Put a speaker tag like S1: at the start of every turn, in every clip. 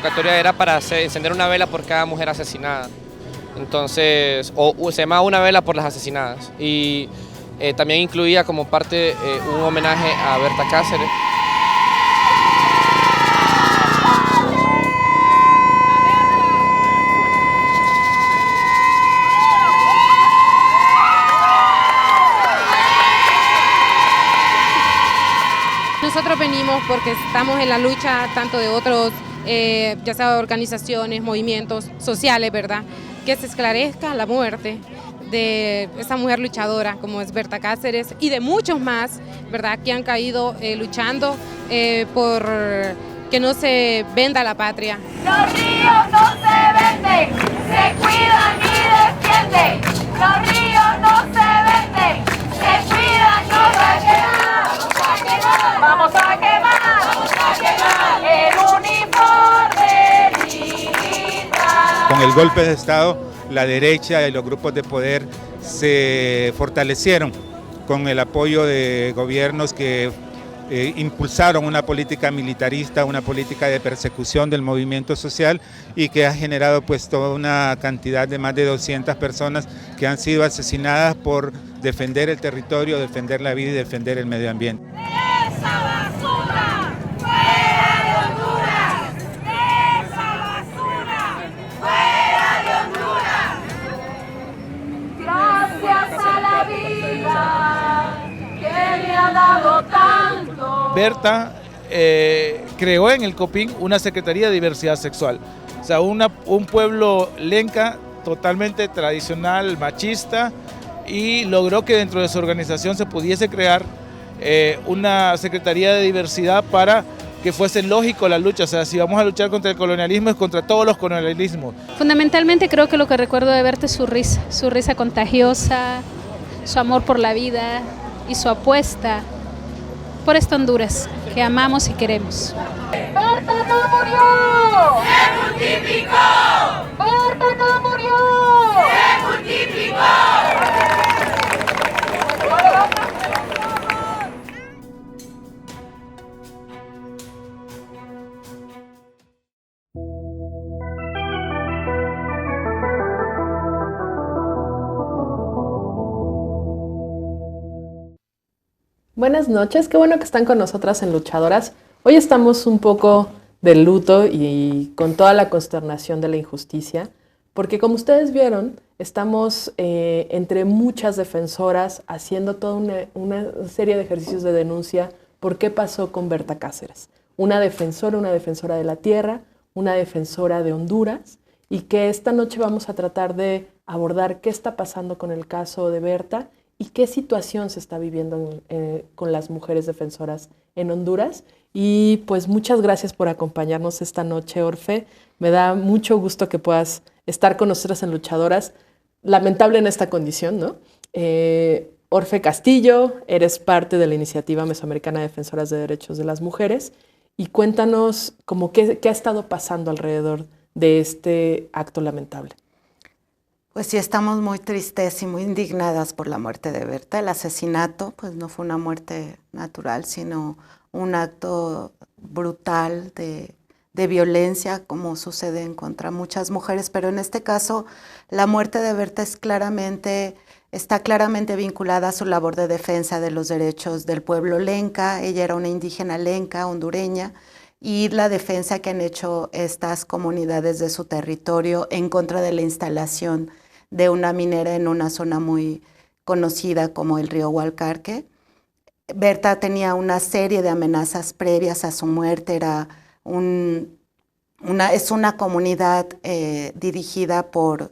S1: convocatoria era para encender una vela por cada mujer asesinada. Entonces, se llamaba Una vela por las asesinadas. Y también incluía como parte un homenaje a Berta Cáceres.
S2: Nosotros venimos porque estamos en la lucha tanto de otros, ya sea organizaciones, movimientos sociales, ¿verdad? Que se esclarezca la muerte de esa mujer luchadora como es Berta Cáceres y de muchos más, ¿verdad? Que han caído luchando por que no se venda la patria.
S3: Los ríos no se venden, se cuidan y defienden. Los ríos no se venden, se cuidan y defienden. Vamos a quemar el uniforme militar.
S4: Con el golpe de Estado, la derecha y los grupos de poder se fortalecieron con el apoyo de gobiernos que impulsaron una política militarista, una política de persecución del movimiento social y que ha generado pues toda una cantidad de más de 200 personas que han sido asesinadas por defender el territorio, defender la vida y defender el medio ambiente.
S3: ¡Esa basura fuera de Honduras! ¡Esa basura fuera de Honduras! Gracias a la vida que me ha dado tanto.
S5: Berta creó en el Copín una Secretaría de Diversidad Sexual, o sea, un pueblo lenca totalmente tradicional, machista, y logró que dentro de su organización se pudiese crear una Secretaría de Diversidad para que fuese lógico la lucha. O sea, si vamos a luchar contra el colonialismo es contra todos los colonialismos.
S6: Fundamentalmente creo que lo que recuerdo de Berta es su risa contagiosa, su amor por la vida y su apuesta por esta Honduras que amamos y queremos.
S3: ¡Berta no murió! ¡Se multiplicó! ¡Berta no murió! ¡Se multiplicó!
S7: Buenas noches, qué bueno que están con nosotras en Luchadoras. Hoy estamos un poco de luto y con toda la consternación de la injusticia, porque como ustedes vieron, estamos entre muchas defensoras haciendo toda una serie de ejercicios de denuncia por qué pasó con Berta Cáceres. Una defensora de la tierra, una defensora de Honduras, y que esta noche vamos a tratar de abordar qué está pasando con el caso de Berta y qué situación se está viviendo con las mujeres defensoras en Honduras. Y pues muchas gracias por acompañarnos esta noche, Orfe. Me da mucho gusto que puedas estar con nosotras en Luchadoras, lamentable en esta condición, ¿no? Orfe Castillo, eres parte de la Iniciativa Mesoamericana de Defensoras de Derechos de las Mujeres, y cuéntanos como qué ha estado pasando alrededor de este acto lamentable.
S8: Pues sí, estamos muy tristes y muy indignadas por la muerte de Berta. El asesinato pues no fue una muerte natural, sino un acto brutal de violencia, como sucede en contra muchas mujeres, pero en este caso la muerte de Berta está claramente vinculada a su labor de defensa de los derechos del pueblo lenca. Ella era una indígena lenca, hondureña, y la defensa que han hecho estas comunidades de su territorio en contra de la instalación de una minera en una zona muy conocida como el río Hualcarque. Berta tenía una serie de amenazas previas a su muerte. Es una comunidad dirigida por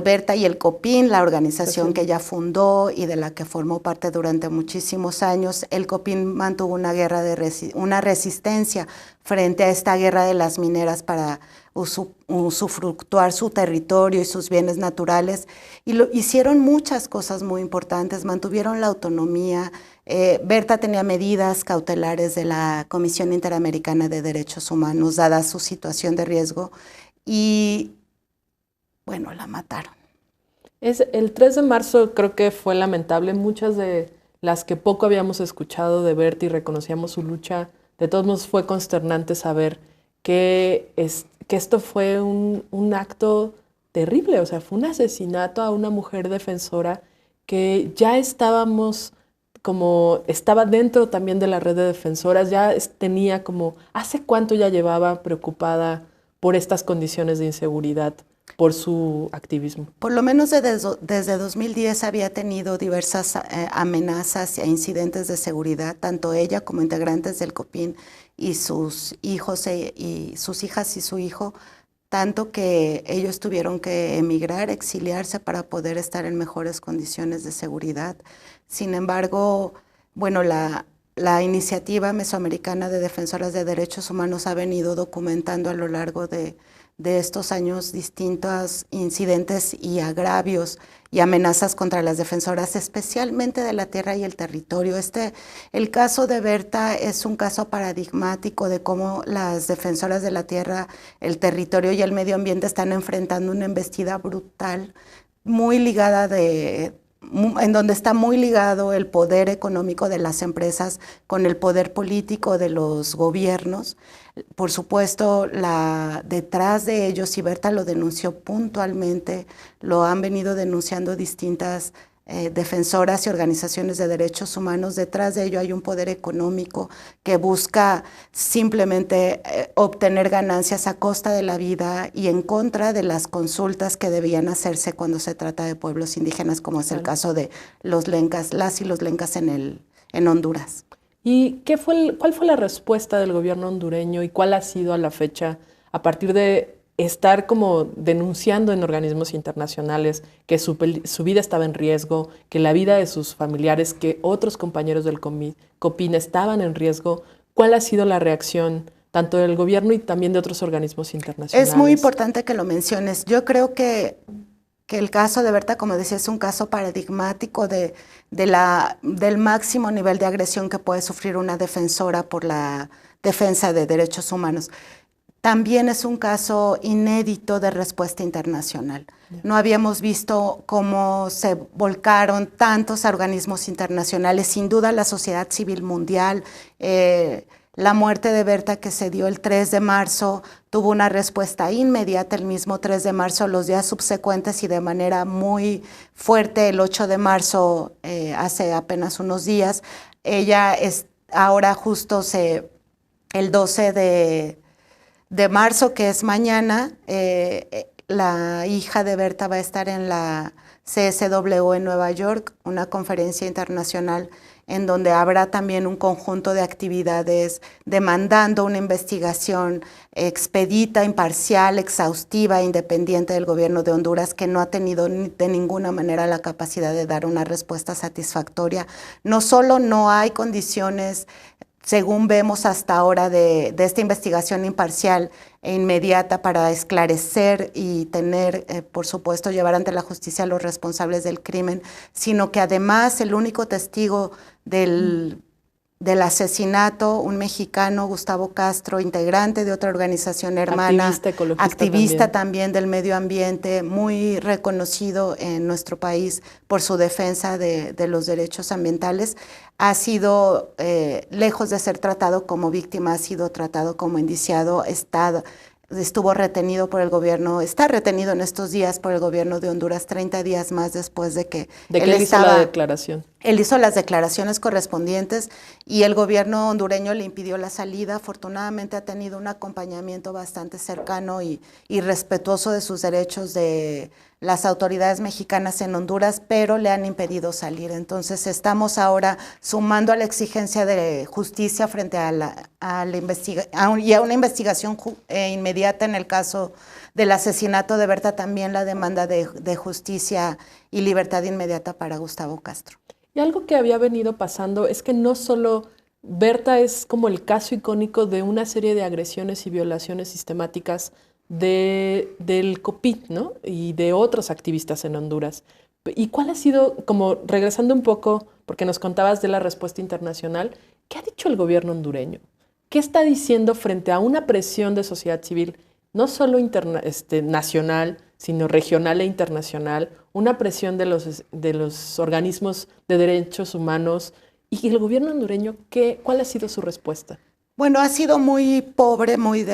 S8: Berta y el Copín, la organización que ella fundó y de la que formó parte durante muchísimos años. El Copín mantuvo una resistencia frente a esta guerra de las mineras para usufructuar su territorio y sus bienes naturales, y hicieron muchas cosas muy importantes, mantuvieron la autonomía. Berta tenía medidas cautelares de la Comisión Interamericana de Derechos Humanos, dada su situación de riesgo, y bueno, la mataron.
S7: El 3 de marzo creo que fue lamentable. Muchas de las que poco habíamos escuchado de Berta y reconocíamos su lucha, de todos modos fue consternante saber qué que esto fue un acto terrible, o sea, fue un asesinato a una mujer defensora que ya estábamos como, estaba dentro también de la red de defensoras, ya tenía como, ¿hace cuánto ya llevaba preocupada por estas condiciones de inseguridad, por su activismo?
S8: Por lo menos desde 2010 había tenido diversas amenazas e incidentes de seguridad, tanto ella como integrantes del COPIN y sus hijos y sus hijas y su hijo, tanto que ellos tuvieron que emigrar, exiliarse para poder estar en mejores condiciones de seguridad. Sin embargo, bueno, la iniciativa mesoamericana de defensoras de derechos humanos ha venido documentando a lo largo de estos años distintos incidentes y agravios y amenazas contra las defensoras, especialmente de la tierra y el territorio. El caso de Berta es un caso paradigmático de cómo las defensoras de la tierra, el territorio y el medio ambiente están enfrentando una embestida brutal, muy ligada en donde está muy ligado el poder económico de las empresas con el poder político de los gobiernos. Por supuesto, detrás de ellos, y Berta lo denunció puntualmente, lo han venido denunciando distintas defensoras y organizaciones de derechos humanos. Detrás de ello hay un poder económico que busca simplemente obtener ganancias a costa de la vida y en contra de las consultas que debían hacerse cuando se trata de pueblos indígenas, como es el caso de los lencas, las y los lencas en Honduras.
S7: ¿Y cuál fue la respuesta del gobierno hondureño y cuál ha sido a la fecha, a partir de estar como denunciando en organismos internacionales que su vida estaba en riesgo, que la vida de sus familiares, que otros compañeros del COPIN estaban en riesgo? ¿Cuál ha sido la reacción tanto del gobierno y también de otros organismos internacionales?
S8: Es muy importante que lo menciones. Yo creo que el caso de Berta, como decía, es un caso paradigmático del máximo nivel de agresión que puede sufrir una defensora por la defensa de derechos humanos. También es un caso inédito de respuesta internacional. No habíamos visto cómo se volcaron tantos organismos internacionales, sin duda la sociedad civil mundial. La muerte de Berta, que se dio el 3 de marzo, tuvo una respuesta inmediata el mismo 3 de marzo, los días subsecuentes y de manera muy fuerte el 8 de marzo, hace apenas unos días. Ella ahora justo el 12 de marzo, que es mañana, la hija de Berta va a estar en la CSW en Nueva York, una conferencia internacional en donde habrá también un conjunto de actividades demandando una investigación expedita, imparcial, exhaustiva, independiente del gobierno de Honduras, que no ha tenido de ninguna manera la capacidad de dar una respuesta satisfactoria. No solo no hay condiciones, según vemos hasta ahora, de esta investigación imparcial e inmediata para esclarecer y tener, por supuesto, llevar ante la justicia a los responsables del crimen, sino que además el único testigo del asesinato, un mexicano, Gustavo Castro, integrante de otra organización hermana, activista también del medio ambiente, muy reconocido en nuestro país por su defensa de los derechos ambientales, ha sido, lejos de ser tratado como víctima, ha sido tratado como indiciado, estuvo retenido por el gobierno, está retenido en estos días por el gobierno de Honduras 30 días más después de que
S7: él hizo la declaración.
S8: Él hizo las declaraciones correspondientes y el gobierno hondureño le impidió la salida. Afortunadamente ha tenido un acompañamiento bastante cercano y respetuoso de sus derechos de las autoridades mexicanas en Honduras, pero le han impedido salir. Entonces estamos ahora sumando a la exigencia de justicia frente a una investigación inmediata en el caso del asesinato de Berta, también la demanda de justicia y libertad inmediata para Gustavo Castro.
S7: Y algo que había venido pasando es que no solo Berta es como el caso icónico de una serie de agresiones y violaciones sistemáticas del COPIN, ¿no? Y de otros activistas en Honduras. ¿Y cuál ha sido, como regresando un poco, porque nos contabas de la respuesta internacional, qué ha dicho el gobierno hondureño? ¿Qué está diciendo frente a una presión de sociedad civil, no solo nacional, sino regional e internacional, una presión de los organismos de derechos humanos? ¿Y el gobierno hondureño cuál ha sido su respuesta?
S8: Bueno, ha sido muy pobre, muy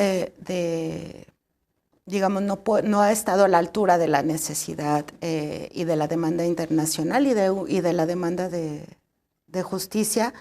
S8: digamos, no ha estado a la altura de la necesidad y de la demanda internacional y de la demanda de justicia,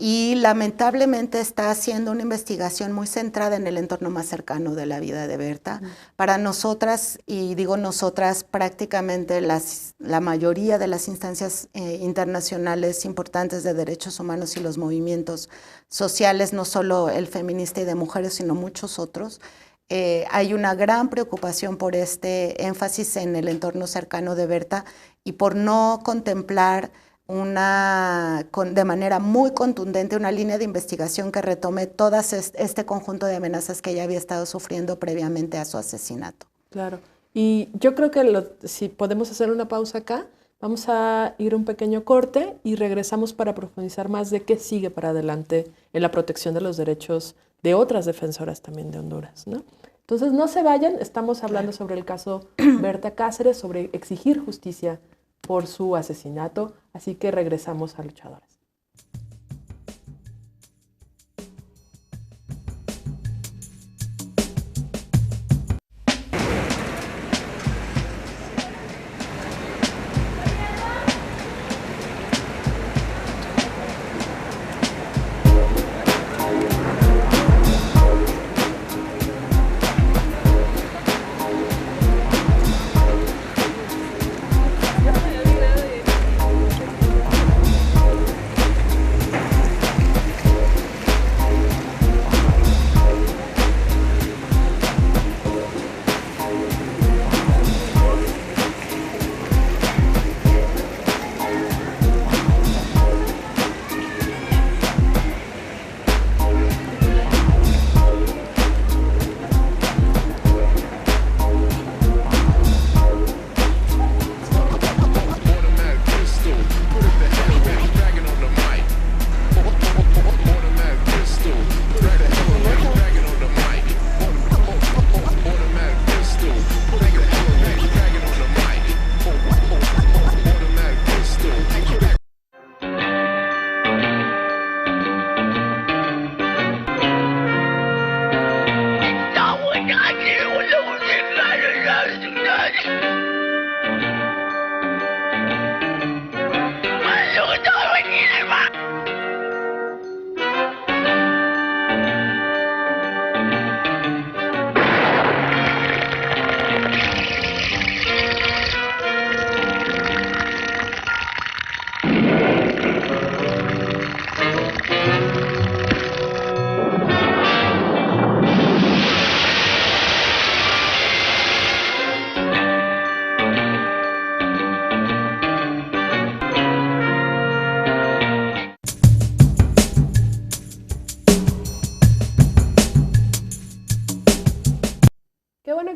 S8: y lamentablemente está haciendo una investigación muy centrada en el entorno más cercano de la vida de Berta. Para nosotras, y digo nosotras, prácticamente la mayoría de las instancias internacionales importantes de derechos humanos y los movimientos sociales, no solo el feminista y de mujeres, sino muchos otros, hay una gran preocupación por este énfasis en el entorno cercano de Berta y por no contemplar de manera muy contundente una línea de investigación que retome todas este conjunto de amenazas que ella había estado sufriendo previamente a su asesinato.
S7: Claro. Y yo creo que si podemos hacer una pausa acá, vamos a ir un pequeño corte y regresamos para profundizar más de qué sigue para adelante en la protección de los derechos de otras defensoras también de Honduras, ¿no? Entonces, no se vayan, estamos hablando sobre el caso Berta Cáceres, sobre exigir justicia por su asesinato, así que regresamos a Luchadoras.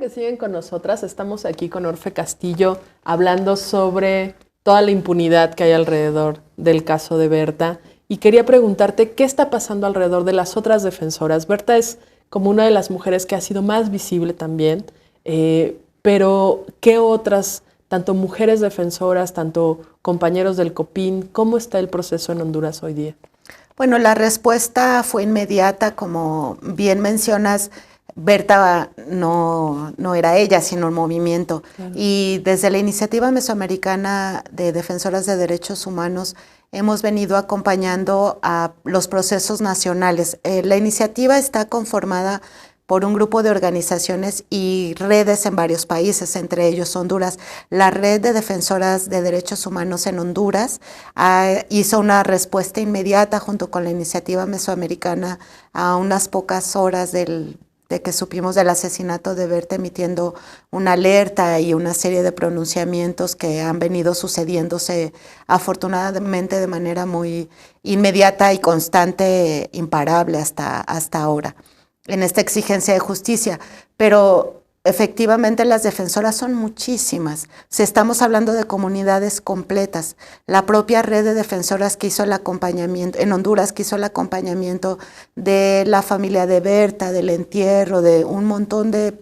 S7: Que siguen con nosotras. Estamos aquí con Orfe Castillo hablando sobre toda la impunidad que hay alrededor del caso de Berta, y quería preguntarte qué está pasando alrededor de las otras defensoras. Berta es como una de las mujeres que ha sido más visible también, pero ¿qué otras, tanto mujeres defensoras, tanto compañeros del COPIN, cómo está el proceso en Honduras hoy día?
S8: Bueno, la respuesta fue inmediata, como bien mencionas. Berta no era ella, sino un movimiento. Claro. Y desde la Iniciativa Mesoamericana de Defensoras de Derechos Humanos hemos venido acompañando a los procesos nacionales. La iniciativa está conformada por un grupo de organizaciones y redes en varios países, entre ellos Honduras. La Red de Defensoras de Derechos Humanos en Honduras hizo una respuesta inmediata junto con la Iniciativa Mesoamericana a unas pocas horas de que supimos del asesinato de Berta, emitiendo una alerta y una serie de pronunciamientos que han venido sucediéndose afortunadamente de manera muy inmediata y constante, imparable hasta ahora, en esta exigencia de justicia. Pero efectivamente las defensoras son muchísimas. Si estamos hablando de comunidades completas, la propia red de defensoras que hizo el acompañamiento, en Honduras, que hizo el acompañamiento de la familia de Berta, del entierro, de un montón de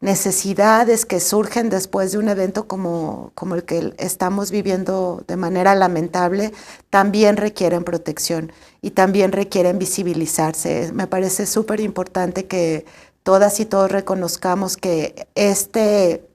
S8: necesidades que surgen después de un evento como el que estamos viviendo de manera lamentable, también requieren protección y también requieren visibilizarse. Me parece súper importante que todas y todos reconozcamos que este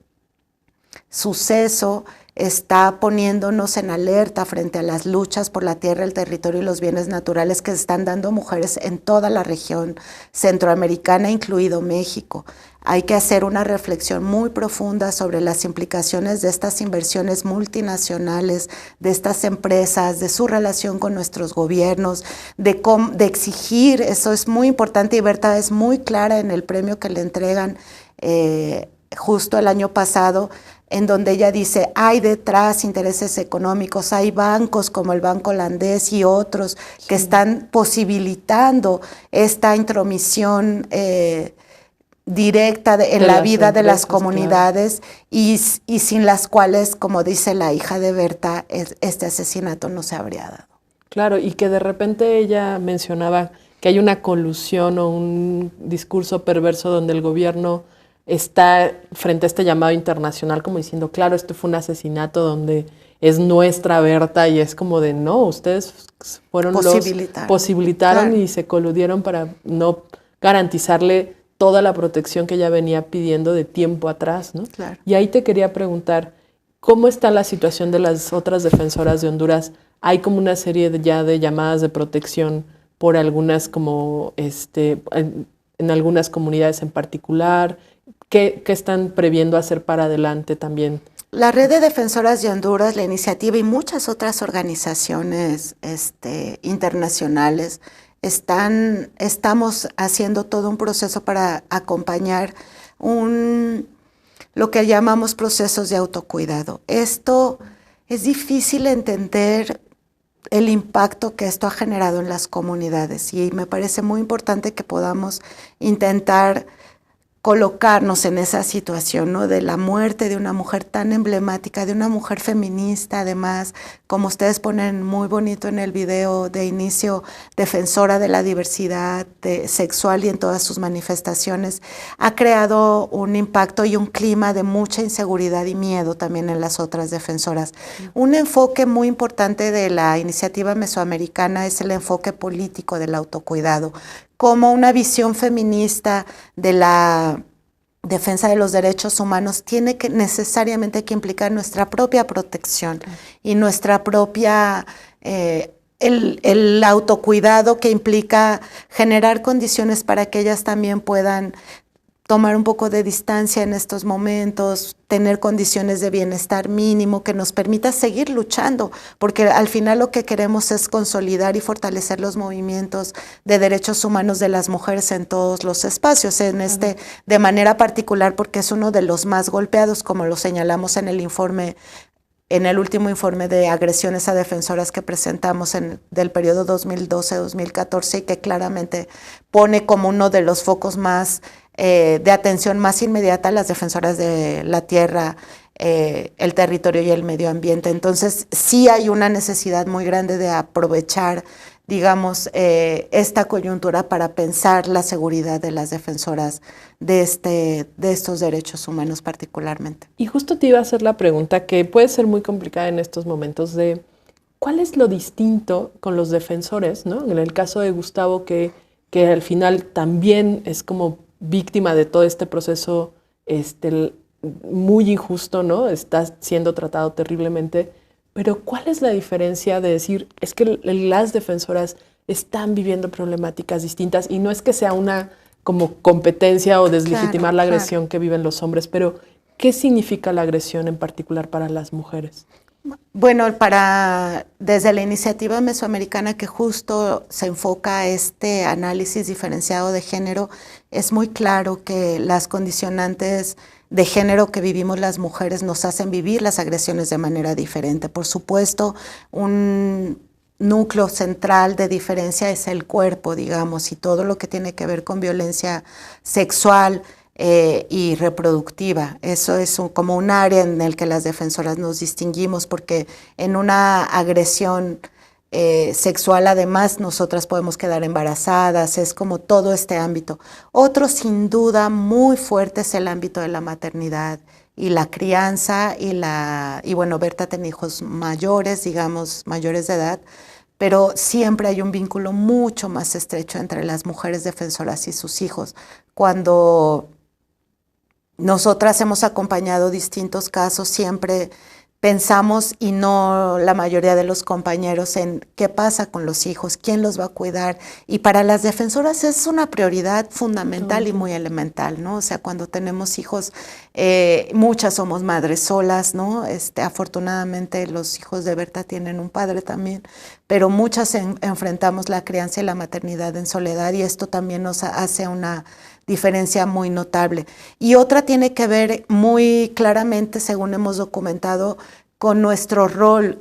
S8: suceso está poniéndonos en alerta frente a las luchas por la tierra, el territorio y los bienes naturales que se están dando mujeres en toda la región centroamericana, incluido México. Hay que hacer una reflexión muy profunda sobre las implicaciones de estas inversiones multinacionales, de estas empresas, de su relación con nuestros gobiernos, de exigir, eso es muy importante y Berta es muy clara en el premio que le entregan justo el año pasado, en donde ella dice, hay detrás intereses económicos, hay bancos como el Banco Holandés y otros que están posibilitando esta intromisión directa en la vida de las comunidades, claro. y sin las cuales, como dice la hija de Berta, este asesinato no se habría dado.
S7: Claro, y que de repente ella mencionaba que hay una colusión o un discurso perverso donde el gobierno está frente a este llamado internacional como diciendo, claro, esto fue un asesinato donde es nuestra Berta, y es como de, no, ustedes fueron posibilitaron claro. y se coludieron para no garantizarle toda la protección que ella venía pidiendo de tiempo atrás, ¿no?
S8: Claro.
S7: Y ahí te quería preguntar, ¿cómo está la situación de las otras defensoras de Honduras? Hay como una serie ya de llamadas de protección por algunas como, en algunas comunidades en particular. ¿Qué están previendo hacer para adelante también?
S8: La Red de Defensoras de Honduras, la iniciativa y muchas otras organizaciones internacionales estamos haciendo todo un proceso para acompañar lo que llamamos procesos de autocuidado. Esto es difícil entender el impacto que esto ha generado en las comunidades y me parece muy importante que podamos intentar colocarnos en esa situación, ¿no? De la muerte de una mujer tan emblemática, de una mujer feminista, además, como ustedes ponen muy bonito en el video de inicio, defensora de la diversidad sexual y en todas sus manifestaciones, ha creado un impacto y un clima de mucha inseguridad y miedo también en las otras defensoras. Un enfoque muy importante de la iniciativa mesoamericana es el enfoque político del autocuidado, como una visión feminista de la defensa de los derechos humanos tiene que necesariamente que implicar nuestra propia protección y nuestra propia, el autocuidado que implica generar condiciones para que ellas también puedan tomar un poco de distancia en estos momentos, tener condiciones de bienestar mínimo que nos permita seguir luchando, porque al final lo que queremos es consolidar y fortalecer los movimientos de derechos humanos de las mujeres en todos los espacios, de manera particular porque es uno de los más golpeados, como lo señalamos en el informe, en el último informe de agresiones a defensoras que presentamos del periodo 2012-2014 y que claramente pone como uno de los focos más de atención más inmediata a las defensoras de la tierra, el territorio y el medio ambiente. Entonces sí hay una necesidad muy grande de aprovechar, digamos, esta coyuntura para pensar la seguridad de las defensoras de estos derechos humanos particularmente.
S7: Y justo te iba a hacer la pregunta que puede ser muy complicada en estos momentos de ¿cuál es lo distinto con los defensores, ¿no? En el caso de Gustavo, que al final también es como víctima de todo este proceso muy injusto, ¿no? Está siendo tratado terriblemente, pero ¿cuál es la diferencia de decir, es que las defensoras están viviendo problemáticas distintas y no es que sea una como competencia o deslegitimar la agresión que viven los hombres, pero ¿qué significa la agresión en particular para las mujeres?
S8: Bueno, desde la iniciativa mesoamericana que justo se enfoca a este análisis diferenciado de género, es muy claro que las condicionantes de género que vivimos las mujeres nos hacen vivir las agresiones de manera diferente. Por supuesto, un núcleo central de diferencia es el cuerpo, digamos, y todo lo que tiene que ver con violencia sexual, y reproductiva. Eso es como un área en el que las defensoras nos distinguimos porque en una agresión sexual además nosotras podemos quedar embarazadas, es como todo este ámbito. Otro sin duda muy fuerte es el ámbito de la maternidad y la crianza y bueno, Berta tiene hijos mayores, digamos, mayores de edad, pero siempre hay un vínculo mucho más estrecho entre las mujeres defensoras y sus hijos. Cuando nosotras hemos acompañado distintos casos, siempre pensamos, y no la mayoría de los compañeros, en qué pasa con los hijos, quién los va a cuidar. Y para las defensoras es una prioridad fundamental y muy elemental, ¿no? O sea, cuando tenemos hijos, muchas somos madres solas, ¿no? Afortunadamente los hijos de Berta tienen un padre también, pero muchas enfrentamos la crianza y la maternidad en soledad, y esto también nos hace una diferencia muy notable. Y otra tiene que ver muy claramente, según hemos documentado, con nuestro rol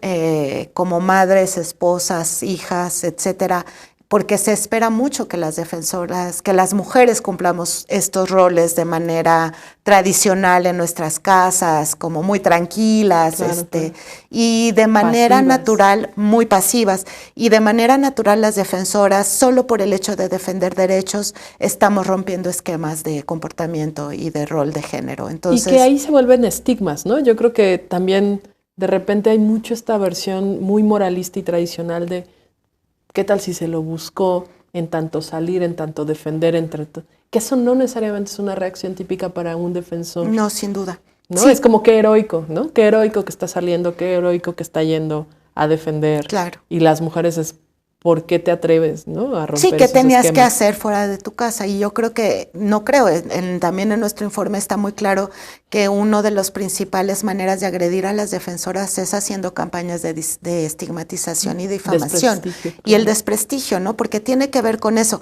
S8: como madres, esposas, hijas, etcétera, porque se espera mucho que las defensoras, que las mujeres cumplamos estos roles de manera tradicional en nuestras casas, como muy tranquilas, claro, claro. Y de manera natural, muy pasivas, y de manera natural las defensoras, solo por el hecho de defender derechos, estamos rompiendo esquemas de comportamiento y de rol de género. Entonces,
S7: y que ahí se vuelven estigmas, ¿no? Yo creo que también de repente hay mucho esta versión muy moralista y tradicional de ¿qué tal si se lo buscó en tanto salir, en tanto defender, que eso no necesariamente es una reacción típica para un defensor?
S8: No, sin duda.
S7: ¿No?
S8: Sí.
S7: Es como qué heroico, ¿no? Qué heroico que está saliendo, qué heroico que está yendo a defender.
S8: Claro.
S7: Y las mujeres es, ¿por qué te atreves, ¿no? A romper
S8: sí, ¿qué tenías
S7: esquemas?
S8: Que hacer fuera de tu casa? Y yo creo que, también en nuestro informe está muy claro que una de las principales maneras de agredir a las defensoras es haciendo campañas de estigmatización y difamación. Claro. Y el desprestigio, ¿no? Porque tiene que ver con eso.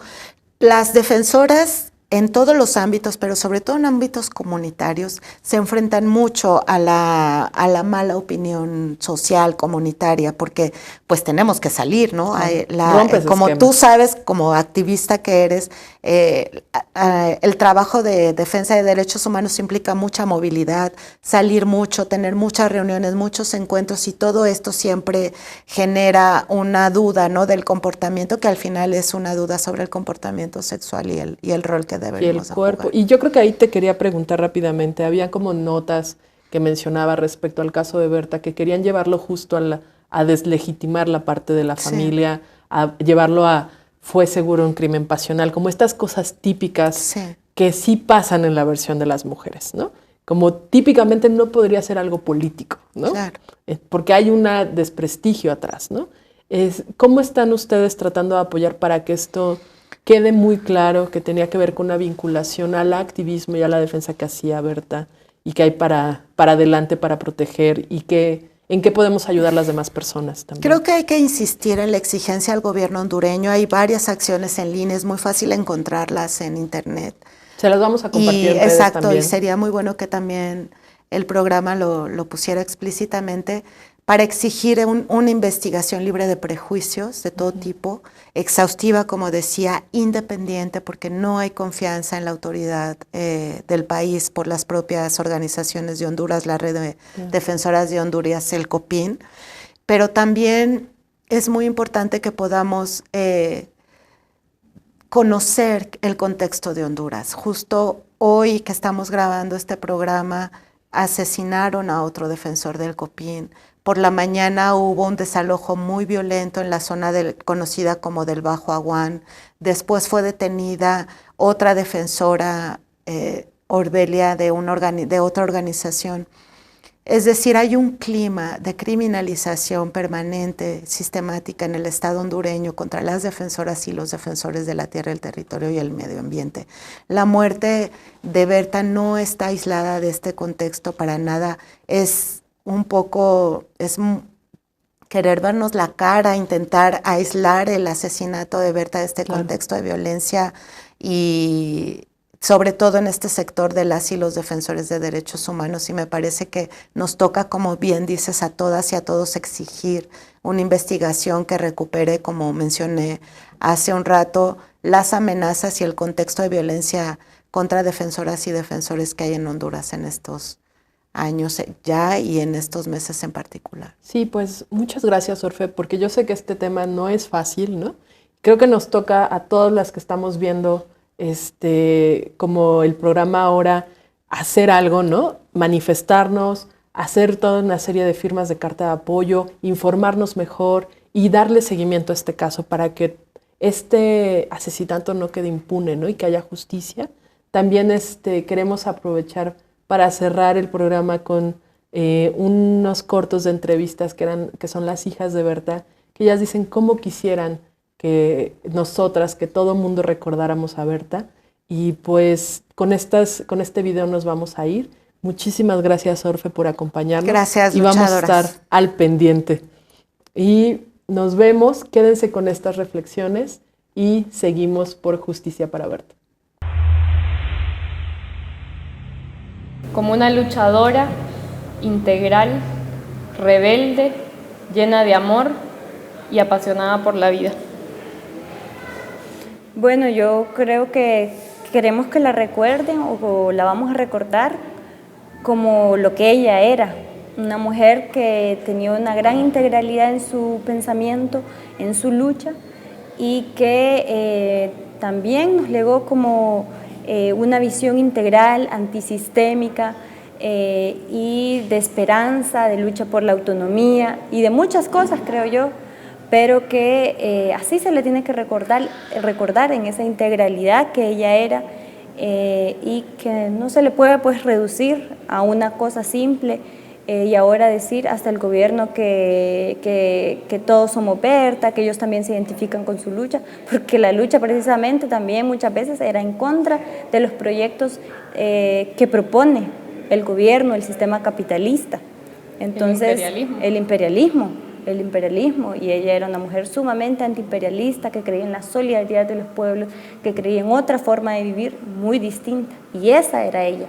S8: Las defensoras en todos los ámbitos, pero sobre todo en ámbitos comunitarios, se enfrentan mucho a la mala opinión social, comunitaria, porque pues tenemos que salir, ¿no? Como esquema. Tú sabes, como activista que eres, el trabajo de defensa de derechos humanos implica mucha movilidad, salir mucho, tener muchas reuniones, muchos encuentros, y todo esto siempre genera una duda, ¿no? Del comportamiento, que al final es una duda sobre el comportamiento sexual y el rol que
S7: y el cuerpo. Y yo creo que ahí te quería preguntar rápidamente, había como notas que mencionaba respecto al caso de Berta, que querían llevarlo justo a deslegitimar la parte de la familia, sí. A llevarlo a fue seguro un crimen pasional, como estas cosas típicas sí. Que sí pasan en la versión de las mujeres, ¿no? Como típicamente no podría ser algo político, ¿no?
S8: Claro.
S7: Porque hay un desprestigio atrás, ¿no? ¿Cómo están ustedes tratando de apoyar para que esto quede muy claro que tenía que ver con una vinculación al activismo y a la defensa que hacía Berta, y que hay para adelante para proteger, y en qué podemos ayudar a las demás personas también?
S8: Creo que hay que insistir en la exigencia al gobierno hondureño. Hay varias acciones en línea, es muy fácil encontrarlas en internet.
S7: Se las vamos a compartir en redes
S8: exacto,
S7: también.
S8: Y sería muy bueno que también el programa lo pusiera explícitamente, para exigir una investigación libre de prejuicios de todo tipo, exhaustiva, como decía, independiente, porque no hay confianza en la autoridad del país por las propias organizaciones de Honduras, la Red de Defensoras de Honduras, el COPIN, pero también es muy importante que podamos conocer el contexto de Honduras. Justo hoy que estamos grabando este programa, asesinaron a otro defensor del COPIN. Por la mañana hubo un desalojo muy violento en la zona conocida como del Bajo Aguán. Después fue detenida otra defensora, Orbelia, de otra organización. Es decir, hay un clima de criminalización permanente, sistemática en el Estado hondureño contra las defensoras y los defensores de la tierra, el territorio y el medio ambiente. La muerte de Berta no está aislada de este contexto para nada. Es querer vernos la cara, intentar aislar el asesinato de Berta de este contexto de violencia, y sobre todo en este sector de las y los defensores de derechos humanos. Y me parece que nos toca, como bien dices, a todas y a todos exigir una investigación que recupere, como mencioné hace un rato, las amenazas y el contexto de violencia contra defensoras y defensores que hay en Honduras en estos años ya y en estos meses en particular.
S7: Sí, pues muchas gracias, Orfe, porque yo sé que este tema no es fácil, ¿no? Creo que nos toca a todas las que estamos viendo como el programa ahora, hacer algo, ¿no? Manifestarnos, hacer toda una serie de firmas de carta de apoyo, informarnos mejor y darle seguimiento a este caso para que este asesinato no quede impune, ¿no? Y que haya justicia. También queremos aprovechar para cerrar el programa con unos cortos de entrevistas que son las hijas de Berta, que ellas dicen cómo quisieran que nosotras, que todo mundo recordáramos a Berta. Y pues con este video nos vamos a ir. Muchísimas gracias, Orfe, por acompañarnos.
S8: Gracias,
S7: y vamos a
S8: luchadoras.
S7: estar al pendiente. Y nos vemos, quédense con estas reflexiones y seguimos por Justicia para Berta.
S9: Como una luchadora integral, rebelde, llena de amor y apasionada por la vida.
S10: Bueno, yo creo que queremos que la recuerden o la vamos a recordar como lo que ella era, una mujer que tenía una gran integralidad en su pensamiento, en su lucha, y que también nos legó como una visión integral, antisistémica y de esperanza, de lucha por la autonomía y de muchas cosas, creo yo, pero que así se le tiene que recordar en esa integralidad que ella era y que no se le puede pues reducir a una cosa simple y ahora decir hasta el gobierno que todos somos Berta, que ellos también se identifican con su lucha, porque la lucha precisamente también muchas veces era en contra de los proyectos que propone el gobierno, el sistema capitalista. Entonces, el imperialismo, y ella era una mujer sumamente antiimperialista, que creía en la solidaridad de los pueblos, que creía en otra forma de vivir muy distinta, y esa era ella.